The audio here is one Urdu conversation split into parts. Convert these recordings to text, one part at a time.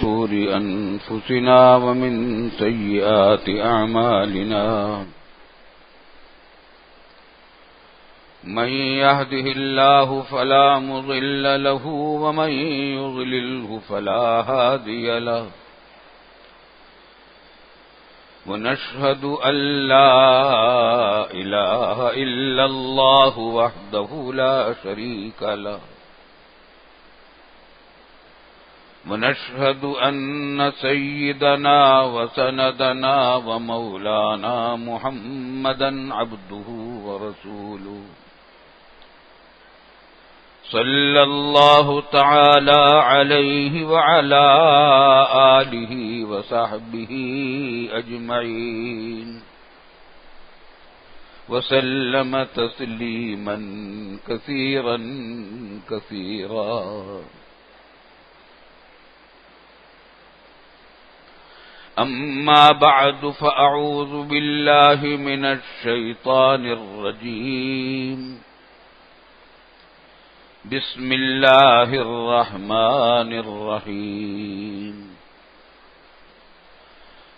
شرور أنفسنا ومن سيئات أعمالنا من يهده الله فلا مضل له ومن يضلله فلا هادي له ونشهد أن لا إله إلا الله وحده لا شريك له ونشهد أن سيدنا وسندنا ومولانا محمدا عبده ورسوله صلى الله تعالى عليه وعلى آله وصحبه أجمعين وسلم تسليما كثيرا كثيرا. أما بعد فأعوذ بالله من الشيطان الرجيم. بسم الله الرحمن الرحيم.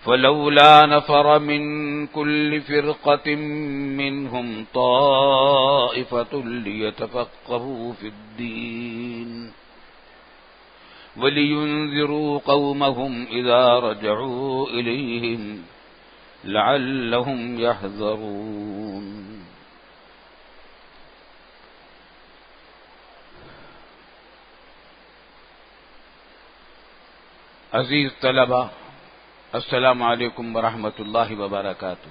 فلولا نفر من كل فرقة منهم طائفة ليتفقهوا في الدين ولينذروا قومهم إذا رجعوا إليهم لعلهم يحذرون. عزیز طلبہ، السلام علیکم ورحمۃ اللہ وبرکاتہ.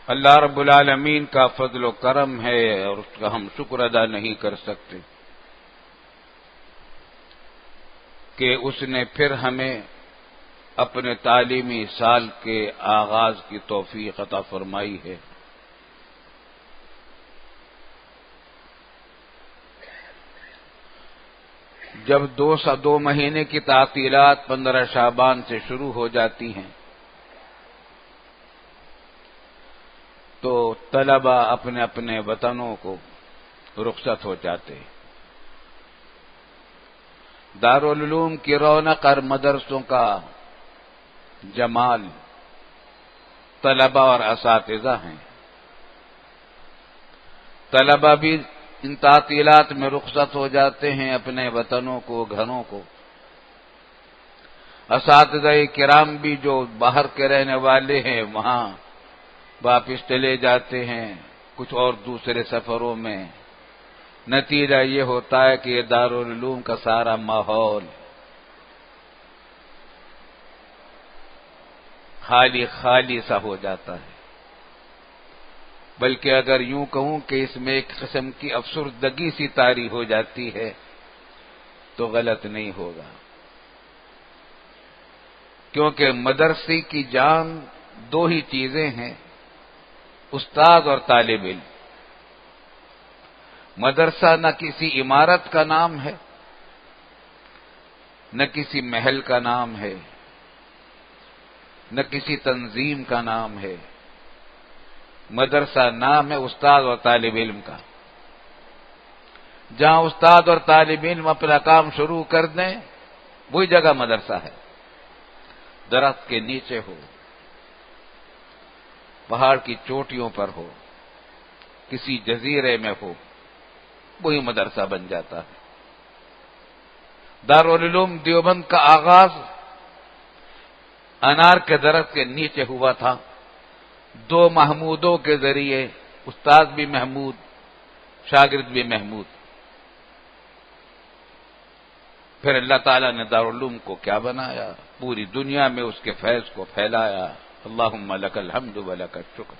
اللہ رب العالمین کا فضل و کرم ہے اور اس کا ہم شکر ادا نہیں کر سکتے کہ اس نے پھر ہمیں اپنے تعلیمی سال کے آغاز کی توفیق عطا فرمائی ہے. جب دو مہینے کی تعطیلات 15 شعبان سے شروع ہو جاتی ہیں تو طلبہ اپنے اپنے وطنوں کو رخصت ہو جاتے ہیں. دارالعلوم کی رونق اور مدرسوں کا جمال طلبہ اور اساتذہ ہیں. طلبہ بھی ان تعطیلات میں رخصت ہو جاتے ہیں اپنے وطنوں کو، گھروں کو. اساتذہ کرام بھی جو باہر کے رہنے والے ہیں وہاں واپس چلے جاتے ہیں کچھ اور دوسرے سفروں میں. نتیجہ یہ ہوتا ہے کہ یہ دارالعلوم کا سارا ماحول خالی خالی سا ہو جاتا ہے. بلکہ اگر یوں کہوں کہ اس میں ایک قسم کی افسردگی سی طاری ہو جاتی ہے تو غلط نہیں ہوگا، کیونکہ مدرسے کی جان دو ہی چیزیں ہیں، استاد اور طالب علم. مدرسہ نہ کسی عمارت کا نام ہے، نہ کسی محل کا نام ہے، نہ کسی تنظیم کا نام ہے. مدرسہ نام ہے استاد اور طالب علم کا. جہاں استاد اور طالب علم اپنا کام شروع کر دیں وہی جگہ مدرسہ ہے. درخت کے نیچے ہو، پہاڑ کی چوٹیوں پر ہو، کسی جزیرے میں ہو، وہی مدرسہ بن جاتا ہے. دارالعلوم دیوبند کا آغاز انار کے درخت کے نیچے ہوا تھا. 2 محمودوں کے ذریعے، استاد بھی محمود، شاگرد بھی محمود. پھر اللہ تعالیٰ نے دارالعلوم کو کیا بنایا، پوری دنیا میں اس کے فیض کو پھیلایا. اللہم لک الحمد ولک الشکر.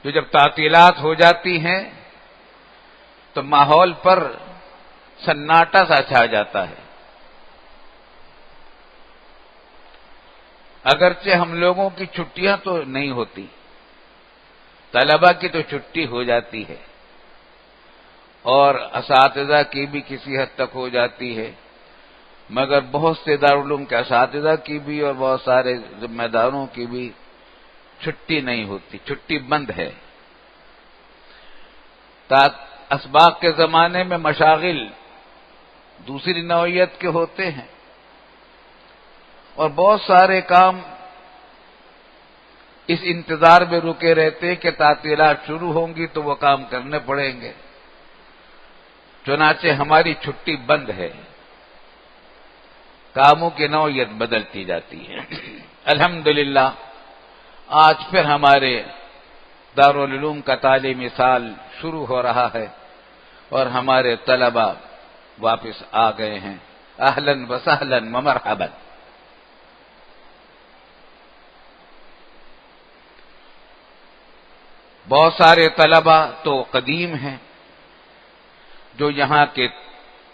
تو جب تعطیلات ہو جاتی ہیں تو ماحول پر سناٹا سا چھا جاتا ہے. اگرچہ ہم لوگوں کی چھٹیاں تو نہیں ہوتی، طلبہ کی تو چھٹی ہو جاتی ہے اور اساتذہ کی بھی کسی حد تک ہو جاتی ہے، مگر بہت سے دارالعلوم کے اساتذہ کی بھی اور بہت سارے ذمہ داروں کی بھی چھٹی نہیں ہوتی، چھٹی بند ہے. اسباق کے زمانے میں مشاغل دوسری نوعیت کے ہوتے ہیں، اور بہت سارے کام اس انتظار میں رکے رہتے کہ تعطیلات شروع ہوں گی تو وہ کام کرنے پڑیں گے۔ چنانچہ ہماری چھٹی بند ہے، کاموں کی نوعیت بدلتی جاتی ہے۔ الحمدللہ آج پھر ہمارے دارالعلوم کا تعلیمی سال شروع ہو رہا ہے اور ہمارے طلباء واپس آ گئے ہیں۔ اہلاً وسہلاً ومرحباً۔ بہت سارے طلباء تو قدیم ہیں جو یہاں کے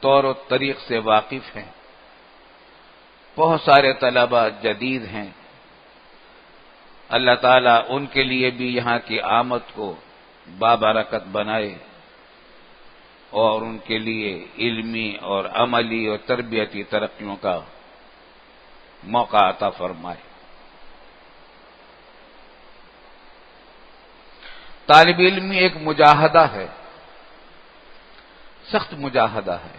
طور و طریق سے واقف ہیں، بہت سارے طلباء جدید ہیں۔ اللہ تعالیٰ ان کے لیے بھی یہاں کی آمد کو بابرکت بنائے اور ان کے لیے علمی اور عملی اور تربیتی ترقیوں کا موقع عطا فرمائے۔ طالب علمی ایک مجاہدہ ہے، سخت مجاہدہ ہے۔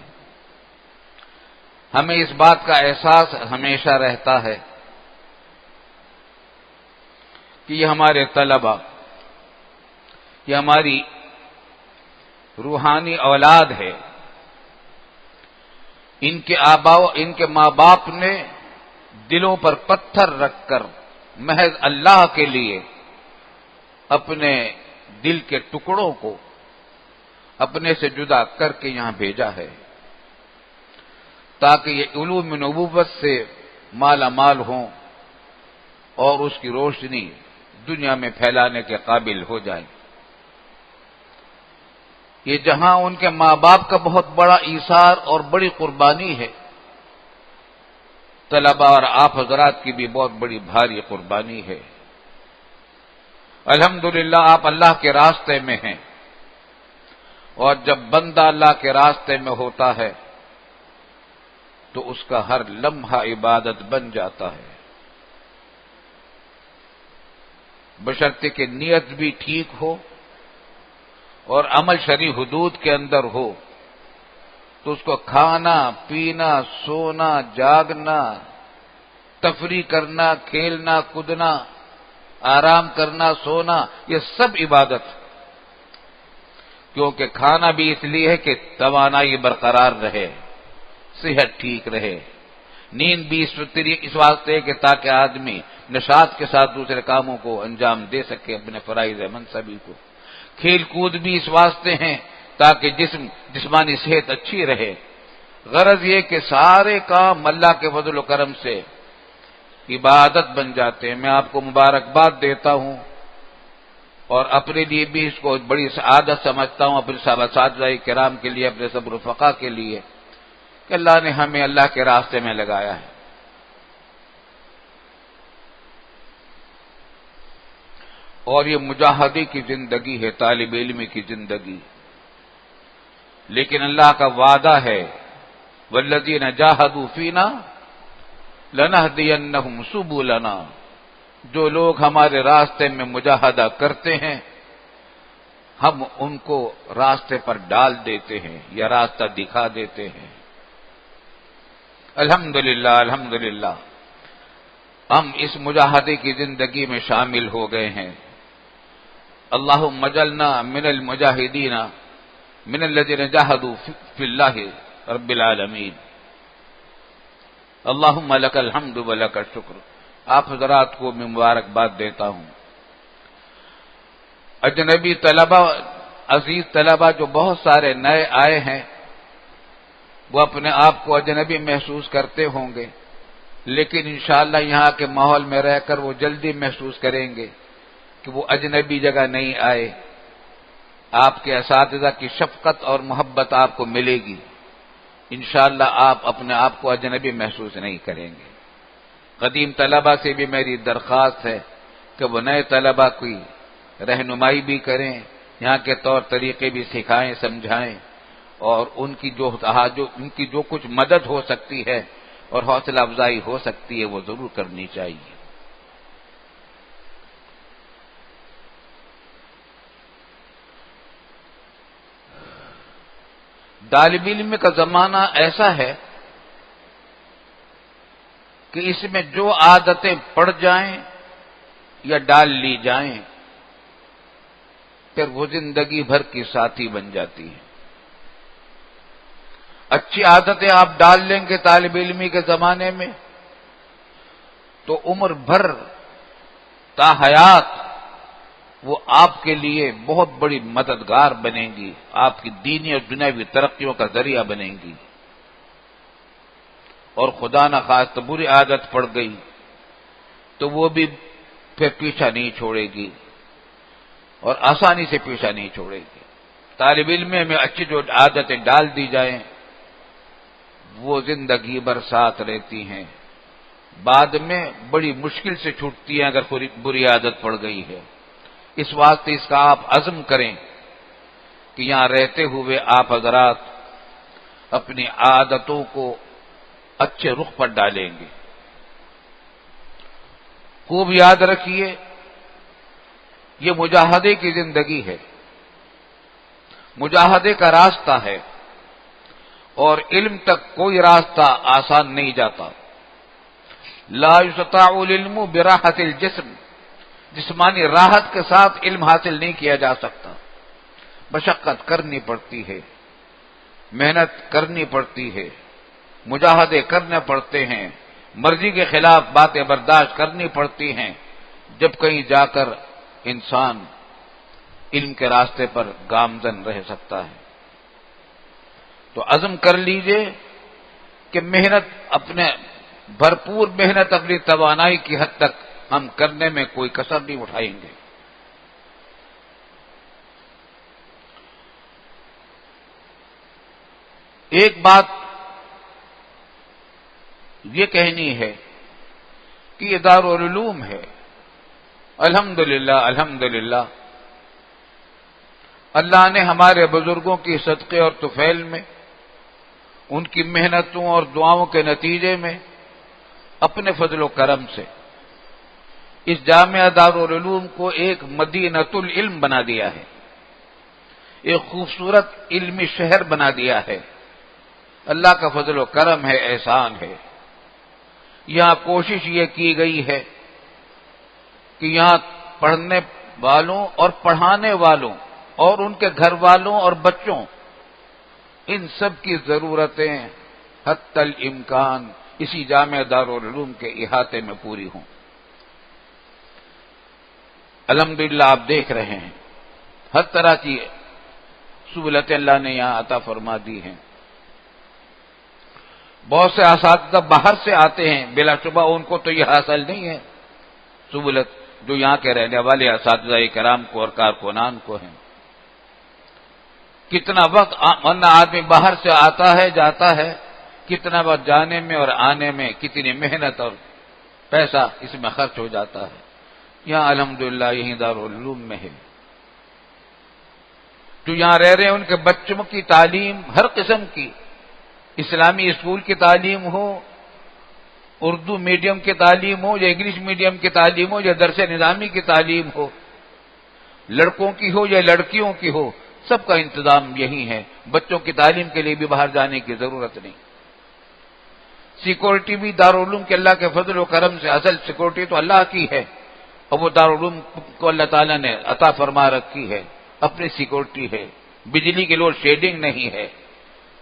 ہمیں اس بات کا احساس ہمیشہ رہتا ہے کہ یہ ہمارے طلباء، یہ ہماری روحانی اولاد ہے، ان کے ماں باپ نے دلوں پر پتھر رکھ کر محض اللہ کے لیے اپنے دل کے ٹکڑوں کو اپنے سے جدا کر کے یہاں بھیجا ہے تاکہ یہ علوم نبوت سے مالا مال ہوں اور اس کی روشنی دنیا میں پھیلانے کے قابل ہو جائے۔ یہ جہاں ان کے ماں باپ کا بہت بڑا ایثار اور بڑی قربانی ہے، طلباء اور آپ حضرات کی بھی بہت بڑی بھاری قربانی ہے۔ الحمدللہ آپ اللہ کے راستے میں ہیں، اور جب بندہ اللہ کے راستے میں ہوتا ہے تو اس کا ہر لمحہ عبادت بن جاتا ہے، بشرطے کہ نیت بھی ٹھیک ہو اور عمل شرعی حدود کے اندر ہو، تو اس کو کھانا پینا سونا جاگنا تفریح کرنا کھیلنا کودنا آرام کرنا سونا یہ سب عبادت، کیونکہ کھانا بھی اس لیے ہے کہ توانائی برقرار رہے، صحت ٹھیک رہے، نیند بھی اس واسطے ہے کہ تاکہ آدمی نشاط کے ساتھ دوسرے کاموں کو انجام دے سکے، اپنے فرائض منصبی کو، کھیل کود بھی اس واسطے ہیں تاکہ جسمانی صحت اچھی رہے۔ غرض یہ کہ سارے کام اللہ کے فضل و کرم سے عبادت بن جاتے ہیں۔ میں آپ کو مبارکباد دیتا ہوں اور اپنے لیے بھی اس کو بڑی سعادت سمجھتا ہوں، اپنے اساتذہ کرام کے لیے، اپنے سب رفقا کے لیے، کہ اللہ نے ہمیں اللہ کے راستے میں لگایا ہے۔ اور یہ مجاہدے کی زندگی ہے، طالب علم کی زندگی، لیکن اللہ کا وعدہ ہے والذین جاہدوا فینا لنہدینہم سبلنا، جو لوگ ہمارے راستے میں مجاہدہ کرتے ہیں ہم ان کو راستے پر ڈال دیتے ہیں یا راستہ دکھا دیتے ہیں۔ الحمدللہ الحمدللہ ہم اس مجاہدے کی زندگی میں شامل ہو گئے ہیں۔ اللہم اجعلنا من المجاہدین من الذین جاہدوا فی اللہ رب العالمین۔ اللہم لک الحمد و لک الشکر۔ آپ حضرات کو میں مبارکباد دیتا ہوں۔ اجنبی طلبہ، عزیز طلبہ جو بہت سارے نئے آئے ہیں، وہ اپنے آپ کو اجنبی محسوس کرتے ہوں گے، لیکن انشاءاللہ یہاں کے ماحول میں رہ کر وہ جلدی محسوس کریں گے کہ وہ اجنبی جگہ نہیں آئے۔ آپ کے اساتذہ کی شفقت اور محبت آپ کو ملے گی، انشاءاللہ آپ اپنے آپ کو اجنبی محسوس نہیں کریں گے۔ قدیم طلبہ سے بھی میری درخواست ہے کہ وہ نئے طلبہ کی رہنمائی بھی کریں، یہاں کے طور طریقے بھی سکھائیں سمجھائیں، اور ان کی جو کچھ مدد ہو سکتی ہے اور حوصلہ افزائی ہو سکتی ہے وہ ضرور کرنی چاہیے۔ طالب علم کا زمانہ ایسا ہے کہ اس میں جو عادتیں پڑ جائیں یا ڈال لی جائیں پھر وہ زندگی بھر کی ساتھی بن جاتی ہیں۔ اچھی عادتیں آپ ڈال لیں گے طالب علمی کے زمانے میں تو عمر بھر تا حیات وہ آپ کے لیے بہت بڑی مددگار بنیں گی، آپ کی دینی اور دنیاوی ترقیوں کا ذریعہ بنیں گی۔ اور خدا نخواستہ بری عادت پڑ گئی تو وہ بھی پھر پیچھا نہیں چھوڑے گی اور آسانی سے پیچھا نہیں چھوڑے گی۔ طالب علم میں اچھی جو عادتیں ڈال دی جائیں وہ زندگی بھر ساتھ رہتی ہیں، بعد میں بڑی مشکل سے چھوٹتی ہیں اگر کوئی بری عادت پڑ گئی ہے۔ اس واسطے اس کا آپ عزم کریں کہ یہاں رہتے ہوئے آپ حضرات اپنی عادتوں کو اچھے رخ پر ڈالیں گے۔ خوب یاد رکھیے یہ مجاہدے کی زندگی ہے، مجاہدے کا راستہ ہے، اور علم تک کوئی راستہ آسان نہیں جاتا۔ لا یستطاع العلم براحت الجسم، جسمانی راحت کے ساتھ علم حاصل نہیں کیا جا سکتا، مشقت کرنی پڑتی ہے، محنت کرنی پڑتی ہے، مجاہدے کرنے پڑتے ہیں، مرضی کے خلاف باتیں برداشت کرنی پڑتی ہیں، جب کہیں جا کر انسان علم کے راستے پر گامزن رہ سکتا ہے۔ تو عزم کر لیجئے کہ محنت اپنے بھرپور محنت اپنی توانائی کی حد تک ہم کرنے میں کوئی کسر نہیں اٹھائیں گے۔ ایک بات یہ کہنی ہے کہ یہ دارالعلوم ہے، الحمدللہ الحمدللہ اللہ نے ہمارے بزرگوں کی صدقے اور طفیل میں ان کی محنتوں اور دعاؤں کے نتیجے میں اپنے فضل و کرم سے اس جامعہ دارالعلوم کو ایک مدینۃ العلم بنا دیا ہے، ایک خوبصورت علمی شہر بنا دیا ہے۔ اللہ کا فضل و کرم ہے، احسان ہے۔ یہاں کوشش یہ کی گئی ہے کہ یہاں پڑھنے والوں اور پڑھانے والوں اور ان کے گھر والوں اور بچوں ان سب کی ضرورتیں حتی الامکان اسی جامعہ دارالعلوم کے احاطے میں پوری ہوں۔ الحمدللہ آپ دیکھ رہے ہیں ہر طرح کی سہولتیں اللہ نے یہاں عطا فرما دی ہیں۔ بہت سے اساتذہ باہر سے آتے ہیں، بلا شبہ ان کو تو یہ حاصل نہیں ہے سہولت جو یہاں کے رہنے والے اساتذہ کرام کو اور کارکنان کو ہیں۔ کتنا وقت ورنہ آدمی باہر سے آتا ہے جاتا ہے، کتنا وقت جانے میں اور آنے میں کتنی محنت اور پیسہ اس میں خرچ ہو جاتا ہے۔ یہاں الحمدللہ یہیں دارالعلوم میں ہے۔ جو یہاں رہ رہے ہیں ان کے بچوں کی تعلیم ہر قسم کی، اسلامی اسکول کی تعلیم ہو، اردو میڈیم کی تعلیم ہو یا انگلش میڈیم کی تعلیم ہو یا درس نظامی کی تعلیم ہو، لڑکوں کی ہو یا لڑکیوں کی ہو، سب کا انتظام یہی ہے۔ بچوں کی تعلیم کے لیے بھی باہر جانے کی ضرورت نہیں۔ سیکورٹی بھی دارالعلوم کے اللہ کے فضل و کرم سے، اصل سیکورٹی تو اللہ کی ہے اور وہ دارالعلوم کو اللہ تعالیٰ نے عطا فرما رکھی ہے، اپنی سیکورٹی ہے۔ بجلی کی لوڈ شیڈنگ نہیں ہے،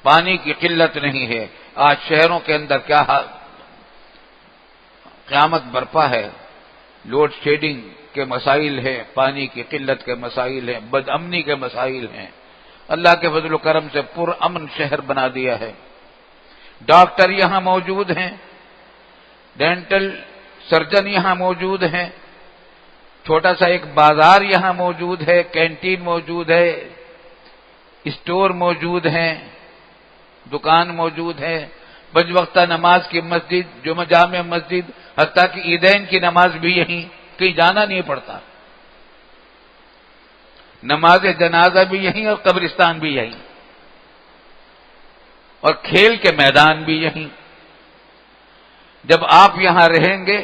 پانی کی قلت نہیں ہے۔ آج شہروں کے اندر کیا قیامت برپا ہے، لوڈ شیڈنگ کے مسائل ہیں، پانی کی قلت کے مسائل ہیں، بد امنی کے مسائل ہیں۔ اللہ کے فضل و کرم سے پر امن شہر بنا دیا ہے۔ ڈاکٹر یہاں موجود ہیں، ڈینٹل سرجن یہاں موجود ہیں، چھوٹا سا ایک بازار یہاں موجود ہے، کینٹین موجود ہے، اسٹور موجود ہیں، دکان موجود ہے، پنج وقتہ نماز کی مسجد، جامع مسجد، حتیٰ کہ عیدین کی نماز بھی یہیں، کہیں جانا نہیں پڑتا۔ نماز جنازہ بھی یہیں اور قبرستان بھی یہیں، اور کھیل کے میدان بھی یہیں۔ جب آپ یہاں رہیں گے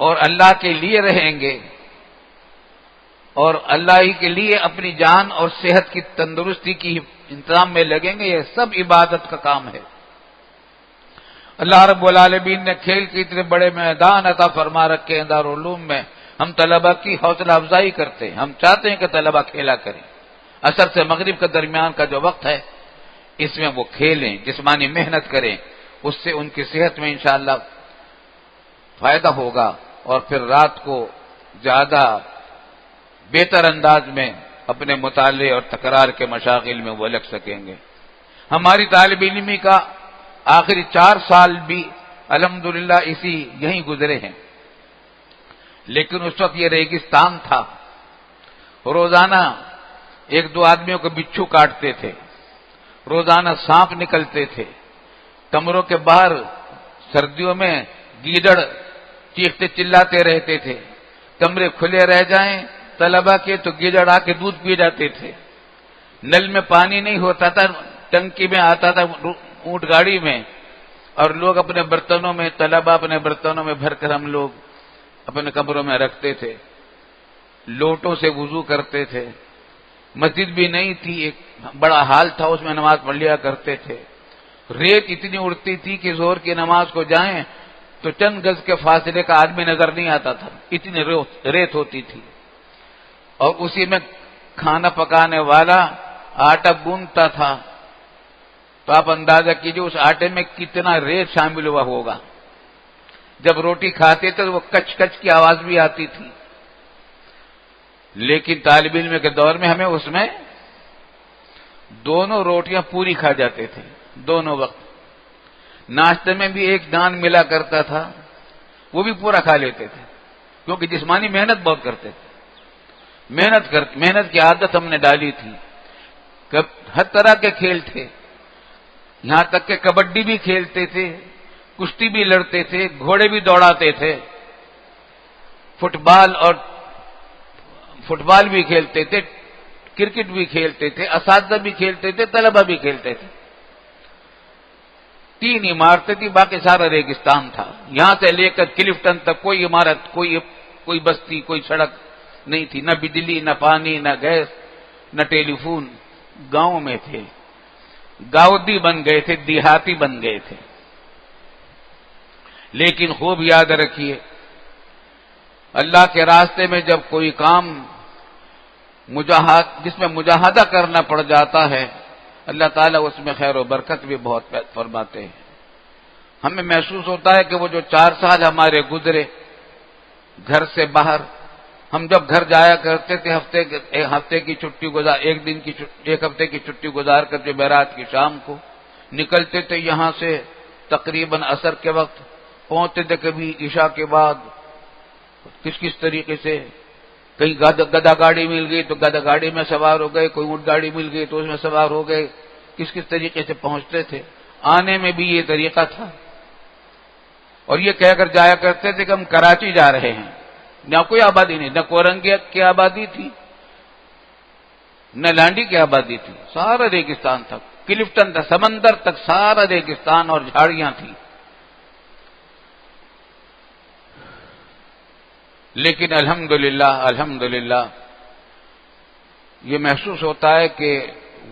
اور اللہ کے لیے رہیں گے اور اللہ ہی کے لیے اپنی جان اور صحت کی تندرستی کی انتظام میں لگیں گے، یہ سب عبادت کا کام ہے۔ اللہ رب العالمین نے کھیل کے اتنے بڑے میدان عطا فرما رکھے ہیں دارالعلوم میں، ہم طلباء کی حوصلہ افزائی کرتے ہیں، ہم چاہتے ہیں کہ طلباء کھیلا کریں۔ عصر سے مغرب کے درمیان کا جو وقت ہے اس میں وہ کھیلیں، جسمانی محنت کریں، اس سے ان کی صحت میں انشاءاللہ فائدہ ہوگا، اور پھر رات کو زیادہ بہتر انداز میں اپنے مطالعے اور تکرار کے مشاغل میں وہ لگ سکیں گے۔ ہماری طالب علمی کا آخری 4 سال بھی الحمدللہ یہیں گزرے ہیں، لیکن اس وقت یہ ریگستان تھا، روزانہ 1-2 آدمیوں کو بچھو کاٹتے تھے، روزانہ سانپ نکلتے تھے، کمروں کے باہر سردیوں میں گیدڑ چیختے چلاتے رہتے تھے، کمرے کھلے رہ جائیں طلباء کے تو گیدڑ آ کے دودھ پی جاتے تھے، نل میں پانی نہیں ہوتا تھا، ٹنکی میں آتا تھا اونٹ گاڑی میں، اور لوگ اپنے برتنوں میں، طلباء اپنے برتنوں میں بھر کر ہم لوگ اپنے کمروں میں رکھتے تھے، لوٹوں سے وضو کرتے تھے، مسجد بھی نہیں تھی، ایک بڑا ہال تھا اس میں نماز پڑھ لیا کرتے تھے، ریت اتنی اڑتی تھی کہ ظہر کی نماز کو جائیں تو چند گز کے فاصلے کا آدمی نظر نہیں آتا تھا، اتنی ریت ہوتی تھی، اور اسی میں کھانا پکانے والا آٹا گوندتا تھا، تو آپ اندازہ کیجئے اس آٹے میں کتنا ریت شامل ہوا ہوگا، جب روٹی کھاتے تھے تو وہ کچ کچ کی آواز بھی آتی تھی، لیکن طالب علم کے دور میں ہمیں اس میں دونوں روٹیاں پوری کھا جاتے تھے، دونوں وقت، ناشتے میں بھی ایک نان ملا کرتا تھا وہ بھی پورا کھا لیتے تھے، کیونکہ جسمانی محنت بہت کرتے تھے، محنت کی عادت ہم نے ڈالی تھی، ہر طرح کے کھیل تھے، یہاں تک کہ کبڈی بھی کھیلتے تھے، کشتی بھی لڑتے تھے، گھوڑے بھی دوڑاتے تھے، فٹ بال بھی کھیلتے تھے، کرکٹ بھی کھیلتے تھے، اساتذہ بھی کھیلتے تھے، طلبہ بھی کھیلتے تھے، 3 عمارتیں تھی، باقی سارا ریگستان تھا، یہاں سے لے کر کلفٹن تک کوئی عمارت، کوئی بستی، کوئی سڑک نہیں تھی، نہ بجلی، نہ پانی، نہ گیس، نہ ٹیلی فون، گاؤں میں تھے، گاؤدی بن گئے تھے، دیہاتی بن گئے تھے، لیکن خوب یاد رکھیے اللہ کے راستے میں جب کوئی کام جس میں مجاہدہ کرنا پڑ جاتا ہے اللہ تعالیٰ اس میں خیر و برکت بھی بہت فرماتے ہیں۔ ہمیں محسوس ہوتا ہے کہ وہ جو 4 سال ہمارے گزرے گھر سے باہر، ہم جب گھر جایا کرتے تھے ہفتے کی چھٹی گزار، ایک ہفتے کی چھٹی گزار کر جمعرات کی شام کو نکلتے تھے یہاں سے تقریباً عصر کے وقت، پہنچتے تھے کبھی عشاء کے بعد، کس طریقے سے، کہیں گدا گاڑی مل گئی تو گدا گاڑی میں سوار ہو گئے، کوئی اونٹ گاڑی مل گئی تو اس میں سوار ہو گئے، کس طریقے سے پہنچتے تھے، آنے میں بھی یہ طریقہ تھا، اور یہ کہہ کر جایا کرتے تھے کہ ہم کراچی جا رہے ہیں، نہ کوئی آبادی نہیں، نہ کورنگیا کی آبادی تھی، نہ لانڈی کی آبادی تھی، سارا ریگستان تھا، کلفٹن تھا، سمندر تک سارا ریگستان اور جھاڑیاں تھیں، لیکن الحمدللہ یہ محسوس ہوتا ہے کہ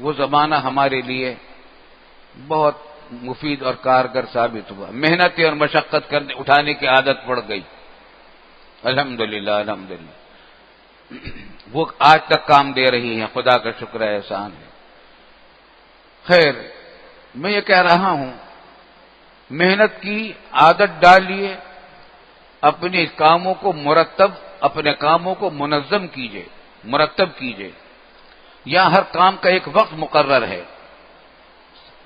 وہ زمانہ ہمارے لیے بہت مفید اور کارگر ثابت ہوا، محنت اور مشقت اٹھانے کی عادت پڑ گئی، الحمدللہ وہ آج تک کام دے رہی ہیں، خدا کا شکر ہے، احسان ہے۔ خیر، میں یہ کہہ رہا ہوں محنت کی عادت ڈالیے، اپنے کاموں کو اپنے کاموں کو منظم کیجیے، مرتب کیجیے، یہاں ہر کام کا ایک وقت مقرر ہے،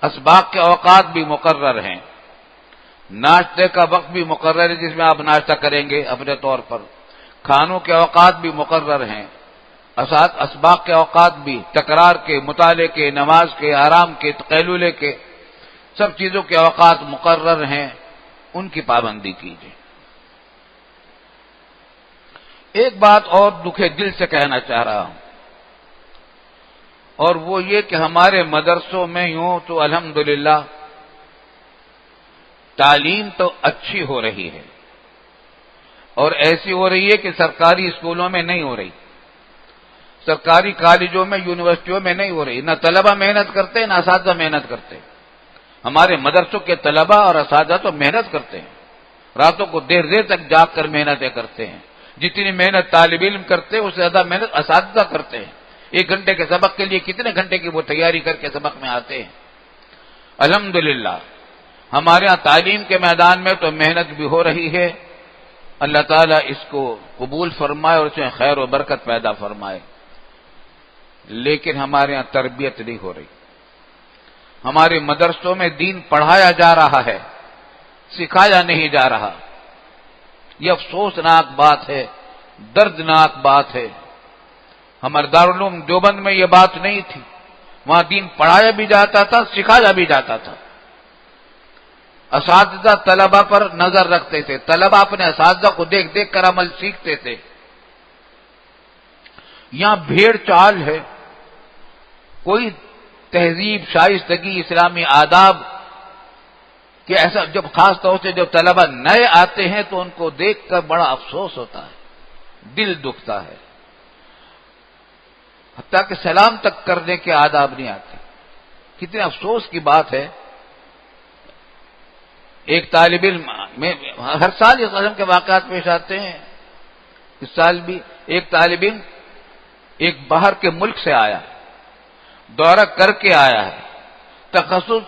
اسباق کے اوقات بھی مقرر ہیں، ناشتے کا وقت بھی مقرر ہے جس میں آپ ناشتہ کریں گے اپنے طور پر، کھانوں کے اوقات بھی مقرر ہیں، اسباق کے اوقات بھی، تکرار کے، مطالعے کے، نماز کے، آرام کے، قیلولے کے، سب چیزوں کے اوقات مقرر ہیں، ان کی پابندی کیجیے۔ ایک بات اور دکھے دل سے کہنا چاہ رہا ہوں، اور وہ یہ کہ ہمارے مدرسوں میں یوں تو الحمدللہ تعلیم تو اچھی ہو رہی ہے، اور ایسی ہو رہی ہے کہ سرکاری اسکولوں میں نہیں ہو رہی، سرکاری کالجوں میں یونیورسٹیوں میں نہیں ہو رہی. نہ طلبہ محنت کرتے نہ اساتذہ محنت کرتے. ہمارے مدرسوں کے طلبہ اور اساتذہ تو محنت کرتے ہیں, راتوں کو دیر دیر تک جاگ کر محنتیں کرتے ہیں. جتنی محنت طالب علم کرتے ہیں اس سے زیادہ محنت اساتذہ کرتے ہیں. 1 گھنٹے کے سبق کے لیے کتنے گھنٹے کی وہ تیاری کر کے سبق میں آتے ہیں. الحمدللہ ہمارے ہاں تعلیم کے میدان میں تو محنت بھی ہو رہی ہے. اللہ تعالیٰ اس کو قبول فرمائے اور اس میں خیر و برکت پیدا فرمائے. لیکن ہمارے ہاں تربیت نہیں ہو رہی. ہمارے مدرسوں میں دین پڑھایا جا رہا ہے, سکھایا نہیں جا رہا. یہ افسوسناک بات ہے, دردناک بات ہے. ہمارے دارالعلوم دیوبند میں یہ بات نہیں تھی. وہاں دین پڑھایا بھی جاتا تھا, سکھایا بھی جاتا تھا. اساتذہ طلبہ پر نظر رکھتے تھے, طلبہ اپنے اساتذہ کو دیکھ دیکھ کر عمل سیکھتے تھے. یہاں بھیڑ چال ہے, کوئی تہذیب, شائستگی, اسلامی آداب کہ ایسا. جب خاص طور سے جب طلبہ نئے آتے ہیں تو ان کو دیکھ کر بڑا افسوس ہوتا ہے, دل دکھتا ہے. حتیٰ کہ سلام تک کرنے کے آداب نہیں آتے. کتنے افسوس کی بات ہے. ایک طالب علم میں ہر سال اس قسم کے واقعات پیش آتے ہیں. اس سال بھی ایک طالب علم ایک باہر کے ملک سے آیا, دورہ کر کے آیا ہے, تخصص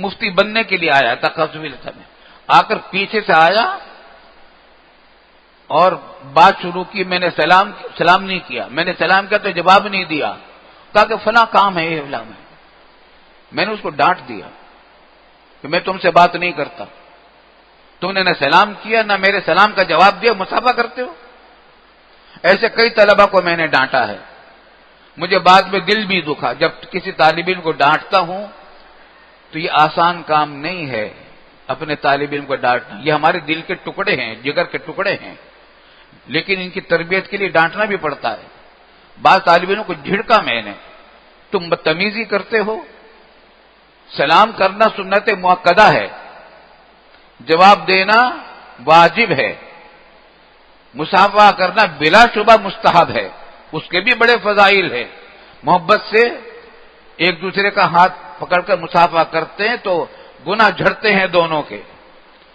مفتی بننے کے لیے آیا, تخصص میں آ کر پیچھے سے آیا اور بات شروع کی. میں نے سلام نہیں کیا. میں نے سلام کیا تو جواب نہیں دیا. کہا کہ فلاں کام ہے, یہ فلاں ہے. میں نے اس کو ڈانٹ دیا کہ میں تم سے بات نہیں کرتا. تم نے نہ سلام کیا نہ میرے سلام کا جواب دیا, مصافحہ کرتے ہو. ایسے کئی طلبہ کو میں نے ڈانٹا ہے. مجھے بعد میں دل بھی دکھا. جب کسی طالب علم کو ڈانٹتا ہوں تو یہ آسان کام نہیں ہے اپنے طالب علم کو ڈانٹنا. یہ ہمارے دل کے ٹکڑے ہیں, جگر کے ٹکڑے ہیں, لیکن ان کی تربیت کے لیے ڈانٹنا بھی پڑتا ہے. بعض طالب علموں کو جھڑکا میں نے, تم بدتمیزی کرتے ہو. سلام کرنا سنت مؤکدہ ہے, جواب دینا واجب ہے, مصافحہ کرنا بلا شبہ مستحب ہے, اس کے بھی بڑے فضائل ہیں. محبت سے ایک دوسرے کا ہاتھ پکڑ کر مصافحہ کرتے ہیں تو گناہ جھڑتے ہیں دونوں کے,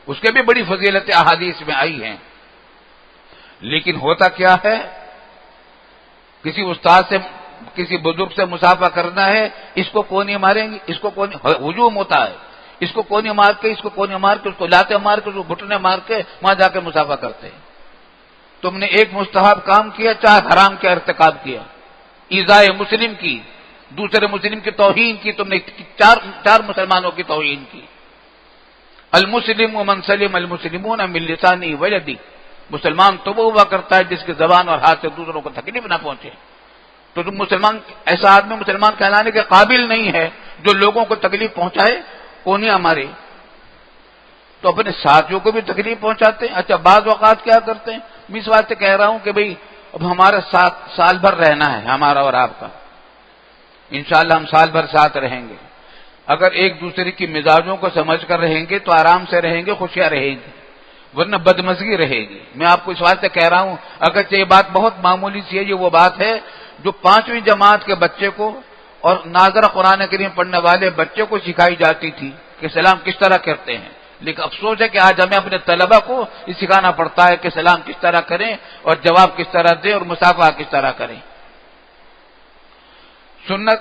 اس کے بھی بڑی فضیلتیں احادیث میں آئی ہیں. لیکن ہوتا کیا ہے, کسی استاد سے, کسی بزرگ سے مصافحہ کرنا ہے, اس کو کونی ماریں گے, اس کو کونی, ہجوم ہوتا ہے, اس کو کونی مار کے, اس کو کونی مار کے, اس کو لاتے مار کے, اس کو گھٹنے مار کے وہاں جا کے مصافحہ کرتے ہیں. تم نے ایک مستحب کام کیا, چاہے حرام کا ارتکاب کیا, ایذائے مسلم کی, دوسرے مسلم کی توہین کی. تم نے چار مسلمانوں کی توہین کی. المسلم من سلم المسلمون من لسانه ویدی. مسلمان تو وہ ہوا کرتا ہے جس کی زبان اور ہاتھ سے دوسروں کو تکلیف نہ پہنچے. تو تم مسلمان, ایسا آدمی مسلمان کہلانے کے قابل نہیں ہے جو لوگوں کو تکلیف پہنچائے, کونیاں مارے, تو اپنے ساتھیوں کو بھی تکلیف پہنچاتے ہیں. اچھا, بعض اوقات کیا کرتے ہیں, میں اس واسطے کہہ رہا ہوں کہ بھئی اب ہمارا ساتھ سال بھر رہنا ہے, ہمارا اور آپ کا. انشاءاللہ ہم سال بھر ساتھ رہیں گے. اگر ایک دوسرے کی مزاجوں کو سمجھ کر رہیں گے تو آرام سے رہیں گے, خوشیاں رہیں گی, ورنہ بدمزگی رہے گی. میں آپ کو اس واسطے کہہ رہا ہوں, اگرچہ یہ بات بہت معمولی سی ہے, یہ وہ بات ہے جو 5ویں جماعت کے بچے کو اور ناظرہ قرآن کریم پڑھنے والے بچے کو سکھائی جاتی تھی کہ سلام کس طرح کرتے ہیں. لیکن افسوس ہے کہ آج ہمیں اپنے طلبہ کو یہ سکھانا پڑتا ہے کہ سلام کس طرح کریں اور جواب کس طرح دیں اور مصافحہ کس طرح کریں. سنت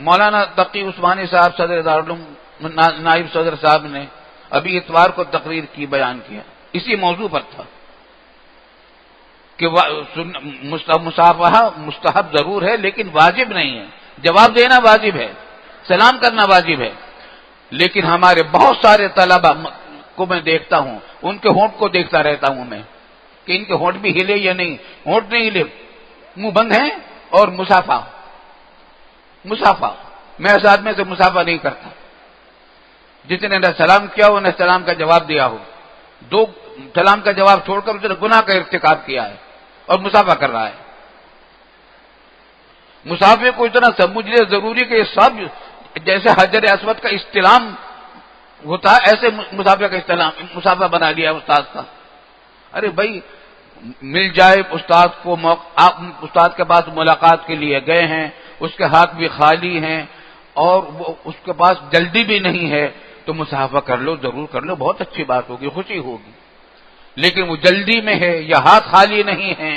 مولانا تقی عثمانی صاحب صدر دارالعلوم, نائب صدر صاحب نے ابھی اتوار کو تقریر کی, بیان کیا, اسی موضوع پر تھا کہ مصافحہ مستحب ضرور ہے لیکن واجب نہیں ہے. جواب دینا واجب ہے, سلام کرنا واجب ہے. لیکن ہمارے بہت سارے طلبہ کو میں دیکھتا ہوں, ان کے ہونٹ کو دیکھتا رہتا ہوں میں کہ ان کے ہونٹ بھی ہلے یا نہیں. ہونٹ نہیں ہلے, منہ بند ہیں, اور مصافحہ. میں اس آدمی سے مصافحہ نہیں کرتا جتنے نے سلام کیا ہو, نہ سلام کا جواب دیا ہو. 2 سلام کا جواب چھوڑ کر اس نے گناہ کا ارتکاب کیا ہے اور مصافحہ کر رہا ہے. مصافحے کو اتنا سمجھنے ضروری کہ یہ سب جیسے حجر اسود کا استلام ہوتا ہے ایسے مصافحہ کا استلام, مصافحہ بنا لیا استاد کا. ارے بھائی, مل جائے استاد کو، آپ استاد کے پاس ملاقات کے لیے گئے ہیں، اس کے ہاتھ بھی خالی ہیں اور وہ اس کے پاس جلدی بھی نہیں ہے، تو مصافحہ کر لو، ضرور کر لو، بہت اچھی بات ہوگی، خوشی ہوگی۔ لیکن وہ جلدی میں ہے یا ہاتھ خالی نہیں ہے،